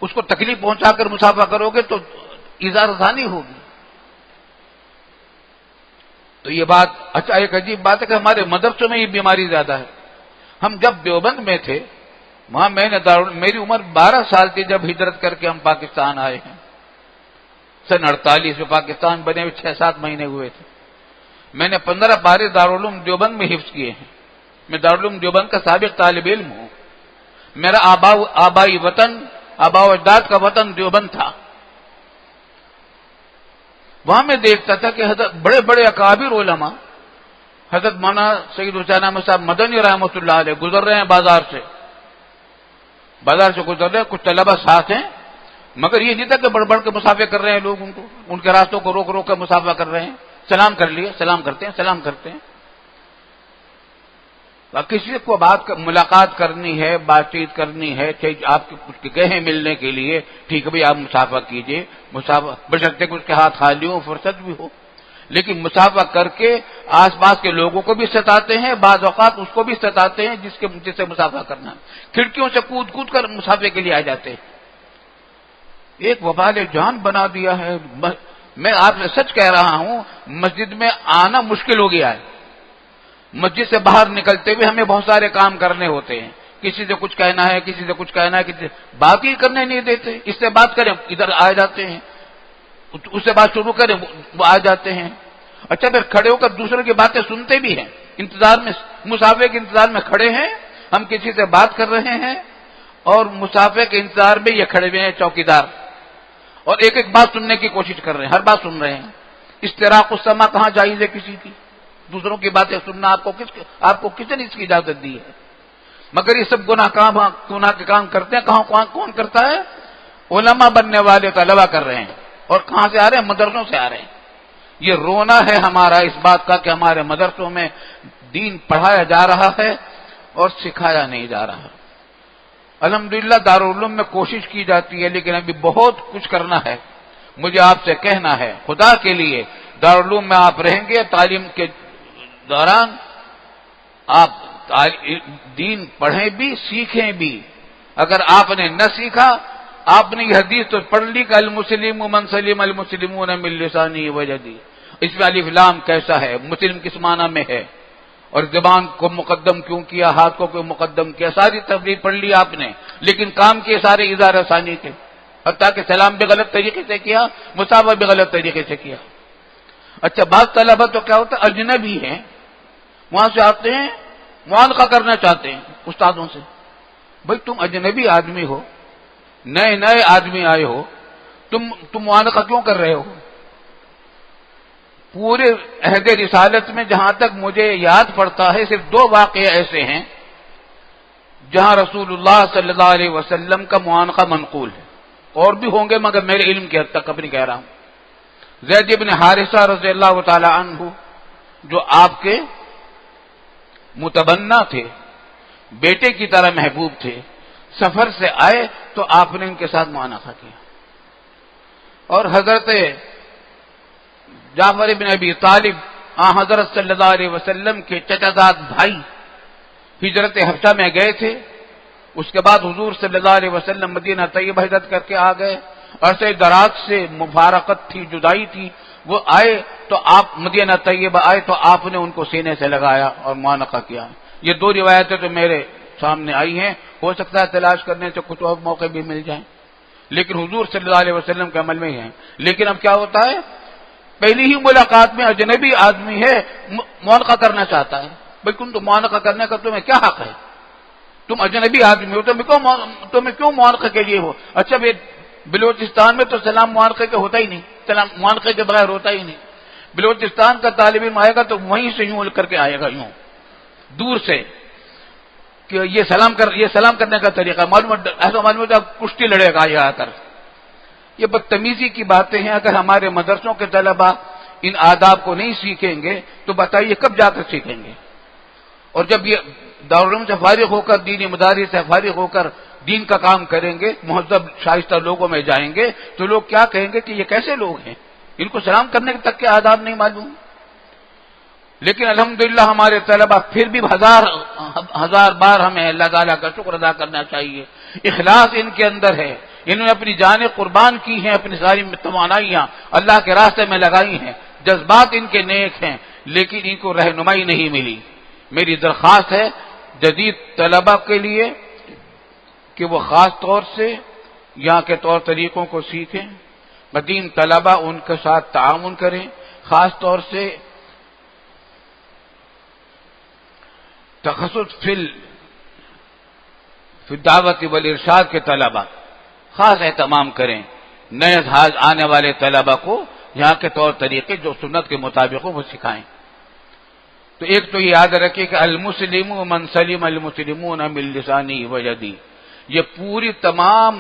اس کو تکلیف پہنچا کر مصافحہ کرو گے تو ایذا رسانی ہوگی۔ تو یہ بات اچھا ایک عجیب بات ہے کہ ہمارے مدرسوں میں یہ بیماری زیادہ ہے۔ ہم جب دیوبند میں تھے، وہاں میری عمر 12 سال تھی جب ہجرت کر کے ہم پاکستان آئے ہیں، سن 48 میں پاکستان بنے ہوئے 6-7 مہینے ہوئے تھے۔ میں نے 15 پارے دارالعلوم دیوبند میں حفظ کیے ہیں۔ میں دارالعلوم دیوبند کا سابق طالب علم ہوں۔ میرا آبائی وطن، آبا و اجداد کا وطن دیوبند تھا۔ وہاں میں دیکھتا تھا کہ حضرت بڑے بڑے اکابر علماء، حضرت مولانا سید حسین احمد صاحب مدنی رحمۃ اللہ علیہ گزر رہے ہیں بازار سے گزر رہے ہیں، کچھ طلبہ ساتھ ہیں، مگر یہ نہیں تھا کہ بڑھ بڑھ کے مصافحہ کر رہے ہیں لوگ، ان کے راستوں کو روک روک کر مصافحہ کر رہے ہیں، سلام کر لیے، سلام کرتے ہیں۔ کسی کو ملاقات کرنی ہے، بات چیت کرنی ہے، آپ کچھ گئے ہیں ملنے کے لیے، ٹھیک ہے بھائی آپ مصافحہ کیجئے، بشرطے کہ اس کے ہاتھ خالی ہو، فرصت بھی ہو۔ لیکن مصافحہ کر کے آس پاس کے لوگوں کو بھی ستاتے ہیں، بعض اوقات اس کو بھی ستاتے ہیں جس سے مصافحہ کرنا ہے، کھڑکیوں سے کود کر مصافحے کے لیے آ جاتے ہیں۔ ایک وبال جان بنا دیا ہے۔ میں آپ سے سچ کہہ رہا ہوں، مسجد میں آنا مشکل ہو گیا ہے۔ مسجد سے باہر نکلتے ہوئے ہمیں بہت سارے کام کرنے ہوتے ہیں، کسی سے کچھ کہنا ہے، کسی سے کچھ کہنا ہے، کسی سے بات ہی کرنے نہیں دیتے، اس سے بات کریں ادھر آ جاتے ہیں، اس سے بات شروع کریں وہ آ جاتے ہیں۔ اچھا پھر کھڑے ہو کر دوسروں کی باتیں سنتے بھی ہیں، انتظار میں، مصافحے کے انتظار میں کھڑے ہیں، ہم کسی سے بات کر رہے ہیں اور مصافحے کے انتظار میں یہ کھڑے ہوئے ہیں چوکیدار، اور ایک ایک بات سننے کی کوشش کر رہے ہیں، ہر بات سن رہے ہیں۔ استراق السمع کہاں جائز ہے کسی کی؟ دوسروں کی باتیں سننا آپ کو کس نے اس کی اجازت دی ہے؟ مگر یہ سب گناہ کے کام کرتے ہیں، کون کرتا ہے؟ علماء بننے والے طلبہ کر رہے ہیں، اور کہاں سے آ رہے ہیں؟ مدرسوں سے آ رہے ہیں۔ یہ رونا ہے ہمارا اس بات کا کہ ہمارے مدرسوں میں دین پڑھایا جا رہا ہے اور سکھایا نہیں جا رہا۔ الحمدللہ دارالعلوم میں کوشش کی جاتی ہے، لیکن ابھی بہت کچھ کرنا ہے۔ مجھے آپ سے کہنا ہے، خدا کے لیے دارالعلوم میں آپ رہیں گے، تعلیم کے دوران آپ دین پڑھیں بھی، سیکھیں بھی۔ اگر آپ نے نہ سیکھا، آپ نے یہ حدیث تو پڑھ لی کہ المسلم من سلم المسلمون من لسانه ویدی، اس میں الف لام کیسا ہے، مسلم کس معنی میں ہے، اور زبان کو مقدم کیوں کیا، ہاتھ کو کیوں مقدم کیا، ساری تفریح پڑھ لی آپ نے، لیکن کام کے سارے اظہار ثانی کے، حتیٰ کہ سلام بھی غلط طریقے سے کیا، مصافحہ بھی غلط طریقے سے کیا۔ اچھا بعض طلبہ تو کیا ہوتا ہے، اجنبی ہیں، وہاں سے آتے ہیں، معانقہ کرنا چاہتے ہیں استادوں سے۔ بھائی تم اجنبی آدمی ہو، نئے آدمی آئے ہو، تم معانقہ کیوں کر رہے ہو؟ پورے عہد رسالت میں جہاں تک مجھے یاد پڑتا ہے صرف 2 واقعے ایسے ہیں جہاں رسول اللہ صلی اللہ علیہ وسلم کا معانقہ منقول ہے، اور بھی ہوں گے مگر میرے علم کی حد تک اپنی کہہ رہا ہوں۔ زید بن حارثہ رضی اللہ تعالی عنہ جو آپ کے متبنہ تھے، بیٹے کی طرح محبوب تھے، سفر سے آئے تو آپ نے ان کے ساتھ معانقہ کیا، اور حضرت جعفر بن ابی طالب حضرت صلی اللہ علیہ وسلم کے چچا زاد بھائی ہجرت حبشہ میں گئے تھے، اس کے بعد حضور صلی اللہ علیہ وسلم مدینہ طیبہ ہجرت کر کے آ گئے، عرصے دراز سے مفارقت تھی، جدائی تھی، وہ آئے تو آپ مدینہ طیبہ آئے تو آپ نے ان کو سینے سے لگایا اور معانقہ کیا۔ یہ 2 روایتیں تو میرے سامنے آئی ہیں، ہو سکتا ہے تلاش کرنے سے کچھ اور موقع بھی مل جائیں، لیکن حضور صلی اللہ علیہ وسلم کے عمل میں ہی ہیں۔ لیکن اب کیا ہوتا ہے، پہلی ہی ملاقات میں اجنبی آدمی ہے، معانقہ کرنا چاہتا ہے۔ بھائی تم معانقہ کرنے کا تمہیں کیا حق ہے؟ تم اجنبی آدمی ہو، تمہیں کیوں معانقہ کے لیے ہو؟ اچھا بلوچستان میں تو سلام معانقے کے ہوتا ہی نہیں، سلام معانقے کے بغیر ہوتا ہی نہیں۔ بلوچستان کا طالب علم آئے گا تو وہیں سے یوں کر کے آئے گا، یوں دور سے، کہ یہ سلام کرنے کا طریقہ ایسا معلوم ہوتا کشتی لڑے گا یہ آ کر۔ یہ بدتمیزی کی باتیں ہیں۔ اگر ہمارے مدرسوں کے طلبہ ان آداب کو نہیں سیکھیں گے تو بتائیے کب جا کر سیکھیں گے؟ اور جب یہ دارالعلوم سے فارغ ہو کر، دینی مدارس سے فارغ ہو کر دین کا کام کریں گے، مہذب شائستہ لوگوں میں جائیں گے تو لوگ کیا کہیں گے کہ یہ کیسے لوگ ہیں، ان کو سلام کرنے تک کے آداب نہیں معلوم۔ لیکن الحمدللہ ہمارے طلبہ پھر بھی ہزار بار ہمیں اللہ تعالیٰ کا شکر ادا کرنا چاہیے، اخلاص ان کے اندر ہے، انہوں نے اپنی جانیں قربان کی ہیں، اپنی ساری توانائیاں اللہ کے راستے میں لگائی ہیں، جذبات ان کے نیک ہیں، لیکن ان کو رہنمائی نہیں ملی۔ میری درخواست ہے جدید طلبہ کے لیے کہ وہ خاص طور سے یہاں کے طور طریقوں کو سیکھیں، قدیم طلبہ ان کے ساتھ تعاون کریں، خاص طور سے تخصص فی الدعوت والارشاد کے طلبہ خاص اہتمام کریں، نئے آنے والے طلبہ کو یہاں کے طور طریقے جو سنت کے مطابق ہو وہ سکھائیں۔ تو ایک تو یہ یاد رکھیے کہ المسلم من سلم المسلمون من لسانہ ویدہ، یہ پوری تمام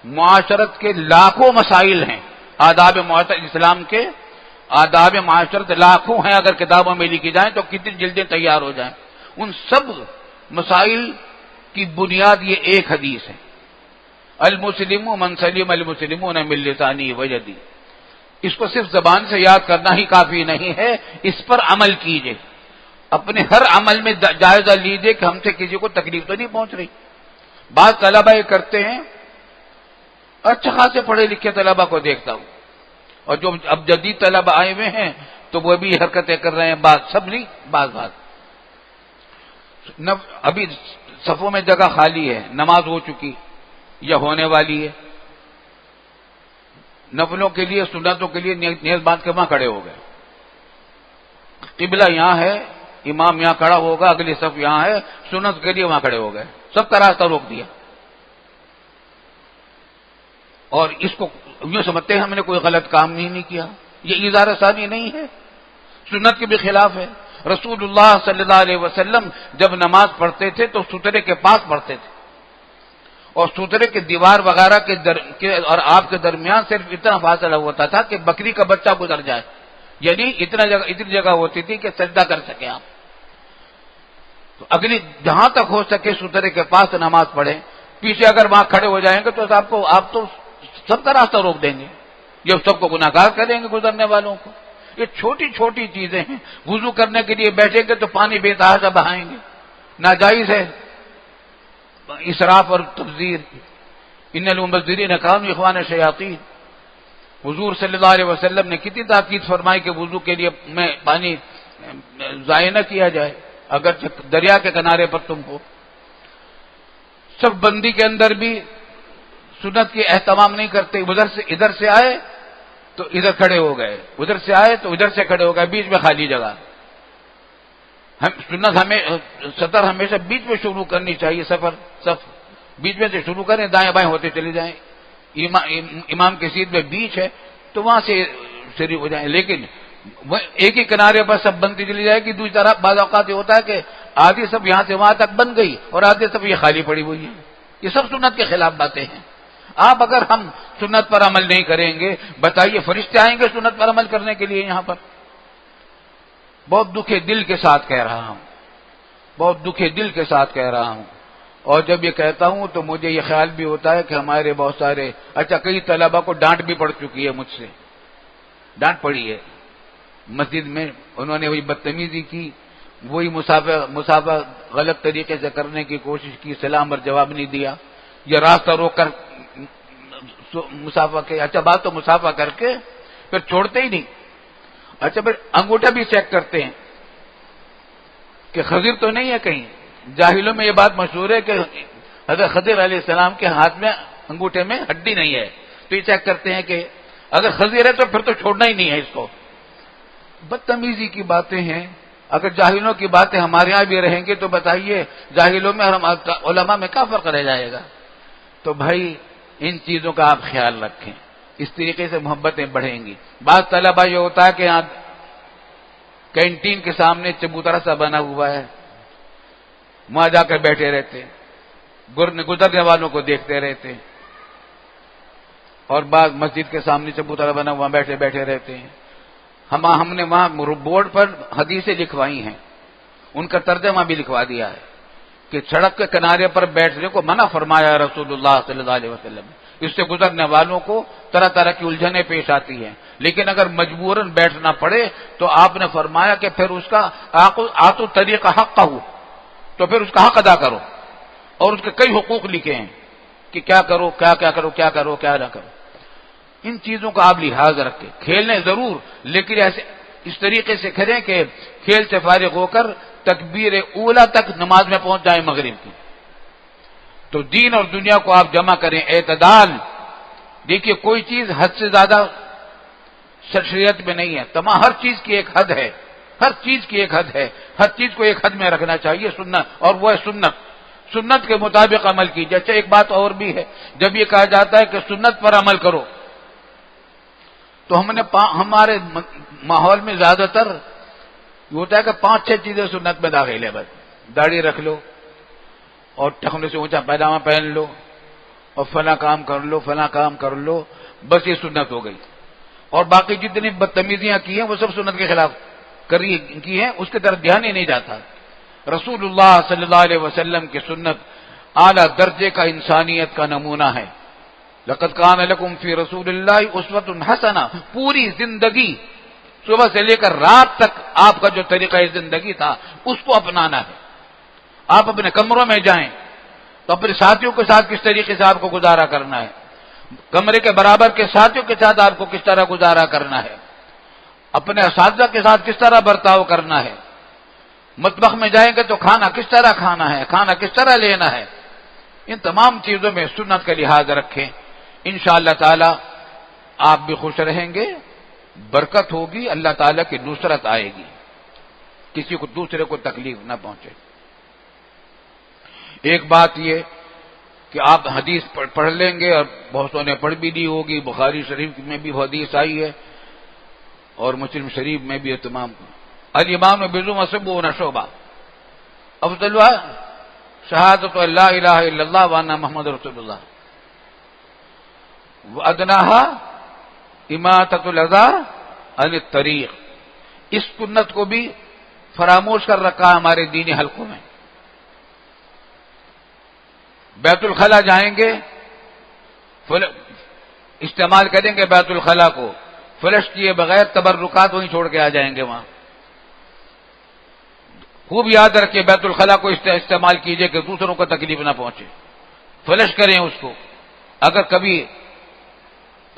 معاشرت کے لاکھوں مسائل ہیں، آداب معاشرت اسلام کے آداب معاشرت لاکھوں ہیں، اگر کتابوں میں لکھی جائیں تو کتنی جلدیں تیار ہو جائیں۔ ان سب مسائل کی بنیاد یہ ایک حدیث ہے، المسلم من سلم المسلمون من لسانہ ویدہ۔ اس کو صرف زبان سے یاد کرنا ہی کافی نہیں ہے، اس پر عمل کیجئے، اپنے ہر عمل میں جائزہ لیجئے کہ ہم سے کسی کو تکلیف تو نہیں پہنچ رہی۔ بعض طلبہ یہ کرتے ہیں، اچھا خاصے پڑھے لکھے طلبہ کو دیکھتا ہوں، اور جو اب جدید طلبہ آئے ہوئے ہیں تو وہ بھی حرکتیں کر رہے ہیں، بعض سب نہیں، بعض ابھی صفوں میں جگہ خالی ہے، نماز ہو چکی یا ہونے والی ہے، نفلوں کے لیے سنتوں کے لیے نیت باندھ کے وہاں کھڑے ہو گئے، قبلہ یہاں ہے، امام یہاں کھڑا ہوگا، اگلی صف یہاں ہے، سنت کے لیے وہاں کھڑے ہو گئے، سب کا راستہ روک دیا، اور اس کو یوں سمجھتے ہیں ہم نے کوئی غلط کام نہیں کیا۔ یہ اظہار ثانی نہیں ہے، سنت کے بھی خلاف ہے۔ رسول اللہ صلی اللہ علیہ وسلم جب نماز پڑھتے تھے تو سترے کے پاس پڑھتے تھے، اور سترے کے دیوار وغیرہ کے اور آپ کے درمیان صرف اتنا فاصلہ ہوتا تھا کہ بکری کا بچہ گزر جائے، یعنی اتنی جگہ ہوتی تھی کہ سجدہ کر سکے آپ۔ تو اگلی جہاں تک ہو سکے سترے کے پاس نماز پڑھیں، پیچھے اگر وہاں کھڑے ہو جائیں گے تو آپ تو سب کا راستہ روک دیں گے، یہ سب کو گناہگار کریں گے گزرنے والوں کو۔ یہ چھوٹی چھوٹی چیزیں ہیں، وضو کرنے کے لیے بیٹھیں گے تو پانی بے تحاشا بہائیں گے، ناجائز ہے اسراف اور تبذیر۔ ان المبذرین کانوا اخوان الشیاطین، حضور صلی اللہ علیہ وسلم نے کتنی تاکید فرمائی کہ وضو کے لیے میں پانی ضائع نہ کیا جائے، اگر دریا کے کنارے پر تم ہو۔ سب بندی کے اندر بھی سنت کی اہتمام نہیں کرتے، ادھر سے آئے تو ادھر کھڑے ہو گئے، ادھر سے آئے تو ادھر سے کھڑے ہو گئے، بیچ میں خالی جگہ۔ سنت سطر ہمیشہ بیچ میں شروع کرنی چاہیے، صف بیچ میں سے شروع کریں، دائیں بائیں ہوتے چلے جائیں، امام کے سیٹ میں بیچ ہے تو وہاں سے شروع ہو جائیں، لیکن ایک ہی کنارے پر سب بنتی چلی جائے گی۔ دوسری طرف بعض اوقات یہ ہوتا ہے کہ آدھی سب یہاں سے وہاں تک بن گئی اور آدھی سب یہ خالی پڑی ہوئی ہے، یہ سب سنت کے خلاف باتیں ہیں۔ آپ اگر ہم سنت پر عمل نہیں کریں گے، بتائیے فرشتے آئیں گے سنت پر عمل کرنے کے لیے یہاں پر؟ بہت دکھے دل کے ساتھ کہہ رہا ہوں، بہت دکھے دل کے ساتھ کہہ رہا ہوں، اور جب یہ کہتا ہوں تو مجھے یہ خیال بھی ہوتا ہے کہ ہمارے بہت سارے کئی طلبہ کو ڈانٹ بھی پڑ چکی ہے، مجھ سے ڈانٹ پڑی ہے مسجد میں، انہوں نے وہی بدتمیزی کی، وہی مسافہ غلط طریقے سے کرنے کی کوشش کی، سلام اور جواب نہیں دیا، یا راستہ روک کر مسافہ کے، بات تو مسافہ کر کے پھر چھوڑتے ہی نہیں، پھر انگوٹھا بھی چیک کرتے ہیں کہ خضر تو نہیں ہے کہیں۔ جاہلوں میں یہ بات مشہور ہے کہ حضرت خضر علیہ السلام کے ہاتھ میں انگوٹھے میں ہڈی نہیں ہے، تو یہ چیک کرتے ہیں کہ اگر خضر ہے تو پھر تو چھوڑنا ہی نہیں ہے اس کو۔ بدتمیزی کی باتیں ہیں، اگر جاہلوں کی باتیں ہمارے یہاں بھی رہیں گے تو بتائیے جاہلوں میں اور علماء میں کیا فرق رہ جائے گا؟ تو بھائی ان چیزوں کا آپ خیال رکھیں، اس طریقے سے محبتیں بڑھیں گی۔ بعض طلبہ یہ ہوتا ہے کہ یہاں کینٹین کے سامنے چبوترا سا بنا ہوا ہے، وہاں جا کر بیٹھے رہتے، گزرنے والوں کو دیکھتے رہتے، اور بعض مسجد کے سامنے چبوترا بنا وہاں بیٹھے رہتے ہیں۔ ہم نے وہاں بورڈ پر حدیثیں لکھوائی ہیں، ان کا ترجمہ بھی لکھوا دیا ہے کہ کہ سڑک کے کنارے پر بیٹھنے کو منع فرمایا رسول اللہ صلی اللہ علیہ وسلم نے، اس سے گزرنے والوں کو طرح طرح کی الجھنیں پیش آتی ہیں، لیکن اگر مجبوراً بیٹھنا پڑے تو آپ نے فرمایا کہ پھر اس کا آتو طریقہ حق کا ہو، تو پھر اس کا حق ادا کرو، اور اس کے کئی حقوق لکھے ہیں کہ کیا کرو، کیا کرو، کیا کرو، کیا نہ کرو۔ ان چیزوں کا آپ لحاظ رکھیں، کھیلنے ضرور، لیکن ایسے اس طریقے سے کھیلیں کہ کھیل سے فارغ ہو کر تکبیر اولا تک نماز میں پہنچ جائیں مغرب کی۔ تو دین اور دنیا کو آپ جمع کریں، اعتدال۔ دیکھیے کوئی چیز حد سے زیادہ شریعت میں نہیں ہے، تمام ہر چیز کی ایک حد ہے، ہر چیز کی ایک حد ہے، ہر چیز کو ایک حد میں رکھنا چاہیے، سنت، اور وہ ہے سنت، سنت کے مطابق عمل کیجیے۔ اچھا ایک بات اور بھی ہے، جب یہ کہا جاتا ہے کہ سنت پر عمل کرو، تو ہمارے ماحول میں زیادہ تر یہ ہوتا ہے کہ 5-6 چیزیں سنت میں داخل ہے، بس داڑھی رکھ لو، اور ٹخنے سے اونچا پیجامہ پہن لو، اور فلاں کام کر لو، فلاں کام کر لو، بس یہ سنت ہو گئی، اور باقی جتنی بدتمیزیاں کی ہیں وہ سب سنت کے خلاف کی ہیں، اس کی طرف دھیان ہی نہیں جاتا۔ رسول اللہ صلی اللہ علیہ وسلم کی سنت اعلیٰ درجے کا انسانیت کا نمونہ ہے۔ لقد کان لکم فی رسول اللہ اسوۃ حسنہ، پوری زندگی صبح سے لے کر رات تک آپ کا جو طریقہ زندگی تھا اس کو اپنانا ہے۔ آپ اپنے کمروں میں جائیں تو اپنے ساتھیوں کے ساتھ کس طریقے سے آپ کو گزارا کرنا ہے، کمرے کے برابر کے ساتھیوں کے ساتھ آپ کو کس طرح گزارا کرنا ہے، اپنے اساتذہ کے ساتھ کس طرح برتاؤ کرنا ہے، مطبخ میں جائیں گے تو کھانا کس طرح کھانا ہے، کھانا کس طرح لینا ہے، ان تمام چیزوں میں سنت کا لحاظ رکھیں۔ انشاءاللہ تعالی آپ بھی خوش رہیں گے، برکت ہوگی، اللہ تعالیٰ کی نصرت آئے گی، کسی کو دوسرے کو تکلیف نہ پہنچے۔ ایک بات یہ کہ آپ حدیث پڑھ لیں گے، اور بہتوں نے پڑھ بھی دی ہوگی، بخاری شریف میں بھی حدیث آئی ہے اور مسلم شریف میں بھی تمام۔ الایمان بضع وسبعون شعبہ، افضلها شہادۃ لا الہ الا اللہ وان محمد رسول اللہ، وادناها اماطۃ الاذى عن الطریق۔ اس سنت کو بھی فراموش کر رکھا ہے ہمارے دینی حلقوں میں۔ بیت الخلا جائیں گے، استعمال کریں گے بیت الخلا کو، فلش کیے بغیر تبرکات وہیں چھوڑ کے آ جائیں گے وہاں۔ خوب یاد رکھیں بیت الخلا کو استعمال کیجئے کہ دوسروں کو تکلیف نہ پہنچے، فلش کریں اس کو۔ اگر کبھی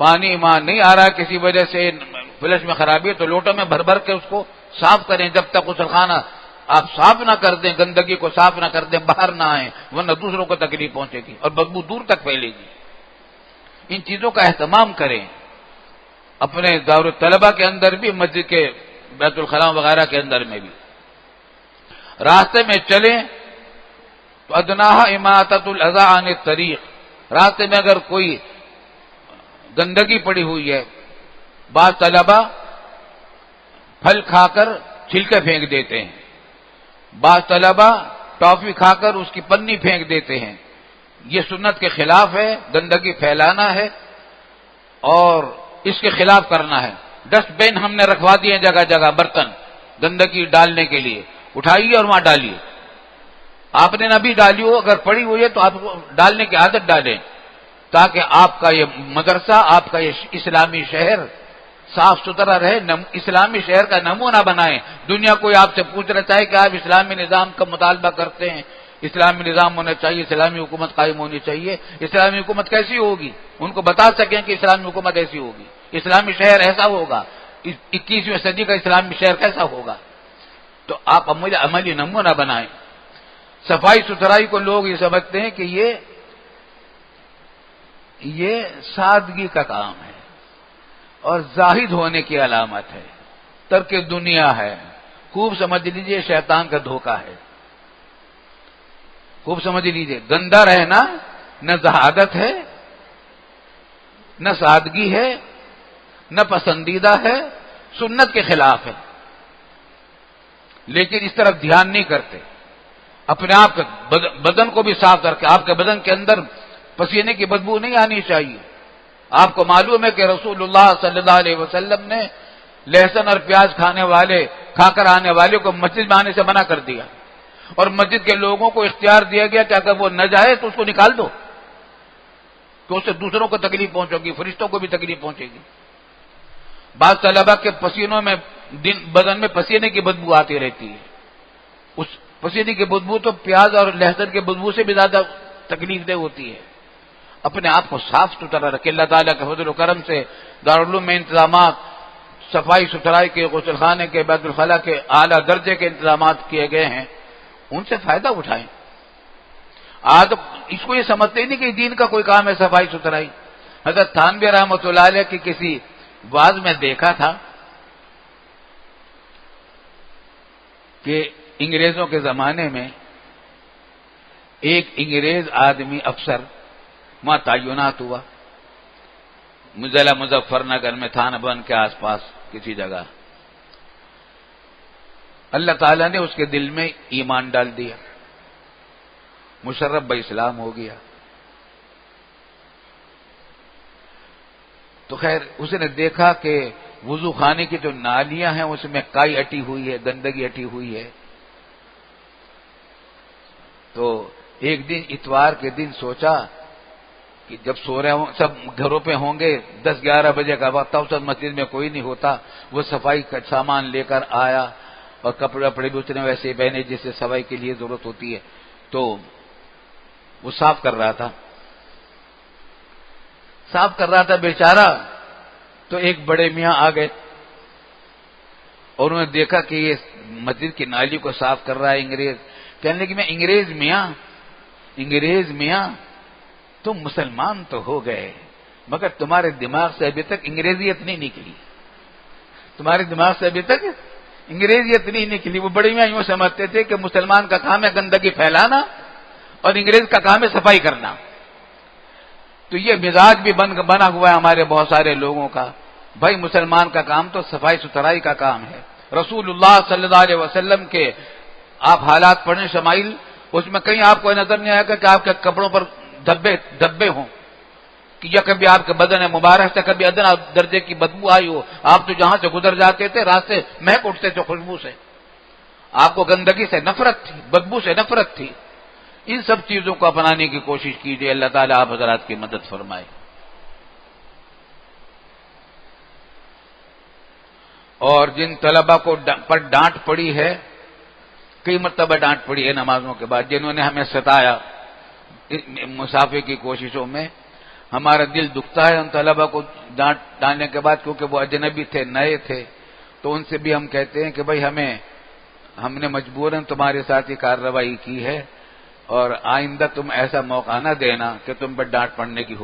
پانی وہاں نہیں آ رہا ہے کسی وجہ سے، فلش میں خرابی ہے، تو لوٹوں میں بھر بھر کے اس کو صاف کریں، جب تک غسلخانہ آپ صاف نہ کر دیں، گندگی کو صاف نہ کر دیں، باہر نہ آئیں، ورنہ دوسروں کو تکلیف پہنچے گی اور بدبو دور تک پھیلے گی۔ ان چیزوں کا اہتمام کریں، اپنے دارالطلبہ کے اندر بھی، مسجد کے بیت الخلاء وغیرہ کے اندر میں بھی۔ راستے میں چلیں تو ادناها اماطۃ الاذى عن الطریق، راستے میں اگر کوئی گندگی پڑی ہوئی ہے، بعض طلبہ پھل کھا کر چھلکے پھینک دیتے ہیں، بعض طلبہ ٹافی کھا کر اس کی پنی پھینک دیتے ہیں، یہ سنت کے خلاف ہے، گندگی پھیلانا ہے اور اس کے خلاف کرنا ہے۔ ڈسٹ بین ہم نے رکھوا دیے جگہ جگہ، برتن گندگی ڈالنے کے لیے، اٹھائیے اور وہاں ڈالیے۔ آپ نے نہ بھی ڈالی ہو، اگر پڑی ہوئی ہے تو آپ کو ڈالنے کی عادت ڈالیں، تاکہ آپ کا یہ مدرسہ، آپ کا یہ اسلامی شہر صاف ستھرا رہے، اسلامی شہر کا نمونہ بنائیں۔ دنیا کوئی آپ سے پوچھنا چاہے کہ آپ اسلامی نظام کا مطالبہ کرتے ہیں، اسلامی نظام ہونا چاہیے، اسلامی حکومت قائم ہونی چاہیے، اسلامی حکومت کیسی ہوگی، ان کو بتا سکیں کہ اسلامی حکومت ایسی ہوگی، اسلامی شہر ایسا ہوگا، 21ویں صدی کا اسلامی شہر کیسا ہوگا۔ تو آپ عملی نمونہ بنائیں۔ صفائی ستھرائی کو لوگ یہ سمجھتے ہیں کہ یہ سادگی کا کام ہے اور زاہد ہونے کی علامت ہے، ترک دنیا ہے۔ خوب سمجھ لیجئے شیطان کا دھوکہ ہے، خوب سمجھ لیجئے۔ گندا رہنا نہ زہادت ہے، نہ سادگی ہے، نہ پسندیدہ ہے، سنت کے خلاف ہے، لیکن اس طرف دھیان نہیں کرتے۔ اپنے آپ کے بدن کو بھی صاف کر کے، آپ کے بدن کے اندر پسینے کی بدبو نہیں آنی چاہیے۔ آپ کو معلوم ہے کہ رسول اللہ صلی اللہ علیہ وسلم نے لہسن اور پیاز کھا کر آنے والے کو مسجد میں آنے سے منع کر دیا۔ اور مسجد کے لوگوں کو اختیار دیا گیا کہ اگر وہ نہ جائے تو اس کو نکال دو، تو اس سے دوسروں کو تکلیف پہنچے گی، فرشتوں کو بھی تکلیف پہنچے گی۔ بعض طلباء کے پسینوں میں بدن میں پسینے کی بدبو آتی رہتی ہے، اس پسینے کی بدبو تو پیاز اور لہسن کے بدبو سے بھی زیادہ تکلیف دہ ہوتی ہے۔ اپنے آپ کو صاف ستھرا رکھے۔ اللہ تعالیٰ کے فضل و کرم سے دارالعلوم میں انتظامات، صفائی ستھرائی کے، غسل خانے کے، بیت الخلاء کے اعلیٰ درجے کے انتظامات کیے گئے ہیں، ان سے فائدہ اٹھائیں۔ آج اس کو یہ سمجھتے ہی نہیں کہ دین کا کوئی کام ہے صفائی ستھرائی۔ حضرت تھانوی رحمۃ اللہ علیہ کی کسی واعظ میں دیکھا تھا کہ انگریزوں کے زمانے میں ایک انگریز آدمی افسر وہاں تعینات ہوا، ضلع مظفر نگر میں، تھانہ بند کے آس پاس کسی جگہ۔ اللہ تعالیٰ نے اس کے دل میں ایمان ڈال دیا، مشرف اسلام ہو گیا۔ تو خیر اس نے دیکھا کہ وضو خانے کی جو نالیاں ہیں اس میں کائی اٹی ہوئی ہے، گندگی اٹی ہوئی ہے۔ تو ایک دن اتوار کے دن سوچا کہ جب سو رہے ہوں، سب گھروں پہ ہوں گے، 10-11 بجے کا وقت تھا، اس وقت مسجد میں کوئی نہیں ہوتا، وہ صفائی کا سامان لے کر آیا اور کپڑے وپڑے بھی اتنے ویسے پہنے جس سے صفائی کے لیے ضرورت ہوتی ہے، تو وہ صاف کر رہا تھا بیچارہ۔ تو ایک بڑے میاں آ گئے اور انہوں نے دیکھا کہ یہ مسجد کی نالی کو صاف کر رہا ہے انگریز۔ کہنے لگے میں انگریز میاں تم مسلمان تو ہو گئے مگر تمہارے دماغ سے ابھی تک انگریزیت نہیں نکلی، تمہارے دماغ سے ابھی تک انگریزیت نہیں نکلی۔ وہ بڑے میاں یوں سمجھتے تھے کہ مسلمان کا کام ہے گندگی پھیلانا اور انگریز کا کام ہے صفائی کرنا۔ تو یہ مزاج بھی بنا ہوا ہے ہمارے بہت سارے لوگوں کا، بھائی مسلمان کا کام تو صفائی ستھرائی کا کام ہے۔ رسول اللہ صلی اللہ علیہ وسلم کے آپ حالات پڑھیں شمائل، اس میں کہیں آپ کو نظر نہیں آئے گا کہ آپ کے کپڑوں پر دھبے ہوں، کہ یا کبھی آپ کے بدن مبارک سے کبھی ادنا درجے کی بدبو آئی ہو۔ آپ تو جہاں سے گزر جاتے تھے راستے مہک اٹھتے تھے خوشبو سے، آپ کو گندگی سے نفرت تھی، بدبو سے نفرت تھی۔ ان سب چیزوں کو اپنانے کی کوشش کیجیے، اللہ تعالیٰ آپ حضرات کی مدد فرمائے۔ اور جن طلباء کو پر ڈانٹ پڑی ہے، کئی مرتبہ ڈانٹ پڑی ہے نمازوں کے بعد، جنہوں نے ہمیں ستایا مسافر کی کوششوں میں، ہمارا دل دکھتا ہے ان طلباء کو ڈانٹ ڈالنے کے بعد، کیونکہ وہ اجنبی تھے، نئے تھے۔ تو ان سے بھی ہم کہتے ہیں کہ بھائی ہم نے مجبوراً تمہارے ساتھ یہ کارروائی کی ہے، اور آئندہ تم ایسا موقع نہ دینا کہ تم پر ڈانٹ پڑنے کی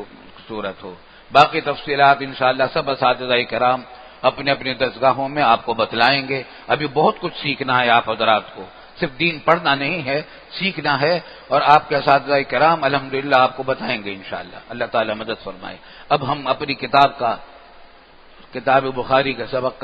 صورت ہو۔ باقی تفصیلات انشاءاللہ سب اساتذہ کرام اپنے اپنے درسگاہوں میں آپ کو بتلائیں گے۔ ابھی بہت کچھ سیکھنا ہے آپ حضرات کو، صرف دین پڑھنا نہیں ہے، سیکھنا ہے، اور آپ کے اساتذہ کرام الحمدللہ آپ کو بتائیں گے انشاءاللہ۔ اللہ تعالی مدد فرمائے۔ اب ہم اپنی کتاب بخاری کا سبق کا